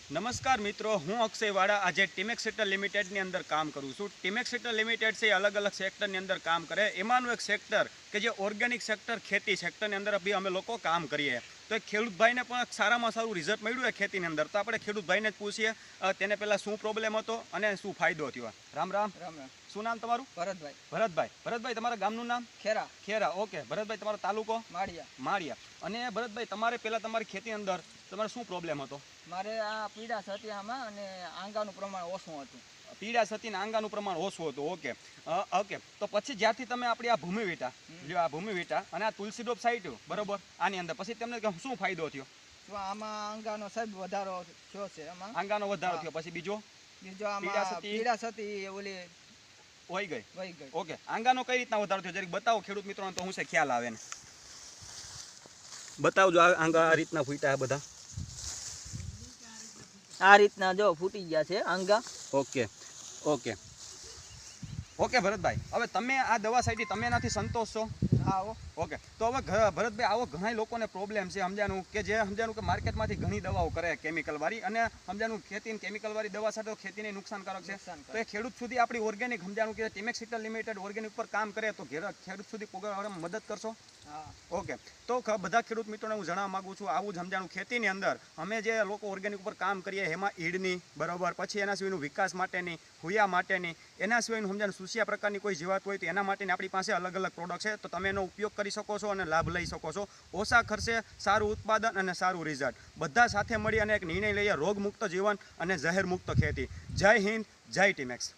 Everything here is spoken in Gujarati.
નમસ્કાર મિત્રો, હું અક્ષય વાળા આજે ટીમેક્સ સેક્ટર લિમિટેડની અંદર કામ કરું છું. ટીમેક્સ સેક્ટર લિમિટેડ છે અલગ અલગ સેક્ટરની અંદર કામ કરે. એમાંનું એક સેક્ટર કે જે ઓર્ગેનિક સેક્ટર ખેતી સેક્ટરની અંદર બી અમે લોકો કામ કરીએ. તો એ ખેડૂત ભાઈને પણ સારામાં સારું રિઝલ્ટ મળ્યું હોય ખેતીની અંદર. તો આપણે ખેડૂત ભાઈને જ પૂછીએ તેને પહેલાં શું પ્રોબ્લેમ હતો અને શું ફાયદો થયો. રામ રામ. રામ રામ. શું નામ તમારું? ભરતભાઈ. ભરતભાઈ તમારા ગામનું નામ? ખેરા. ઓકે ભરતભાઈ, તમારો તાલુકો? માળિયા. અને ભરતભાઈ, તમારે પહેલાં તમારી ખેતી અંદર તમારે શું પ્રોબ્લેમ હતો? મારે આ પીડા હતી આમાં અને આંગાનું પ્રમાણ ઓછું હતું. પીડા હતી ને આંગાનું પ્રમાણ ઓછું હતું. ઓકે. તો પછી જ્યારથી તમે આપણી આ ભૂમિ અને આ તુલસી ડ્રોપ સાઈટ બરોબર આની અંદર પછી તમને શું ફાયદો થયો? આમાં આંગાનો સાહેબ વધારો થયો છે. આંગાનો વધારો થયો. પછી બીજો આમાં પીડા હતી ઓલી વહી ગઈ. ઓકે. આંગાનો કઈ રીતના વધારો થયો જરીક બતાવો ખેડૂત મિત્રોને, તો હું છે ખ્યાલ આવે ને. બતાવજો. આંગા આ રીતના ફૂટ્યા બધા. આ રીતના જો ફૂટી ગયા છે આંગા. ઓકે ભરતભાઈ, હવે તમે આ દવા સાઈટી તમે એનાથી સંતોષ છો? હા. ઓકે. તો હવે ભરતભાઈ, આવો ઘણા લોકોને પ્રોબ્લેમ છે સમજાનું કે માર્કેટમાંથી ઘણી દવાઓ કરે કેમિકલ વાળી, અને સમજાનું ખેતી કેમિકલ વાળી દવા સાથે ખેતીને નુકસાનકારક છે. તો એ ખેડૂત સુધી આપણી ઓર્ગેનિક સમજાનું કે ટીમેક્સ સેક્ટર લિમિટેડ ઓર્ગેનિક ઉપર કામ કરે તો ખેડૂત સુધી પહોંચવામાં મદદ કરશો? ઓકે. તો બધા ખેડૂત મિત્રોને હું જણાવવા માંગુ છું, આવું જ સમજાનું ખેતીની અંદર અમે જે લોકો ઓર્ગેનિક ઉપર કામ કરીએ એમાં ઈડની બરાબર, પછી એના સિવાયનું વિકાસ માટેની, હુયા માટેની, એના સિવાયનું સમજાનું સુસિયા પ્રકારની કોઈ જીવાત હોય તો એના માટેની આપણી પાસે અલગ અલગ પ્રોડક્ટ છે. તો તમે એનો ઉપયોગ કરી શકો છો અને લાભ લઈ શકો છો. ઓછા ખર્ચે સારું ઉત્પાદન અને સારું રિઝલ્ટ. બધા સાથે મળી અને એક નિર્ણય લઈએ રોગમુક્ત જીવન અને ઝેરમુક્ત ખેતી. જય હિન્દ, જય ટીમેક્સ.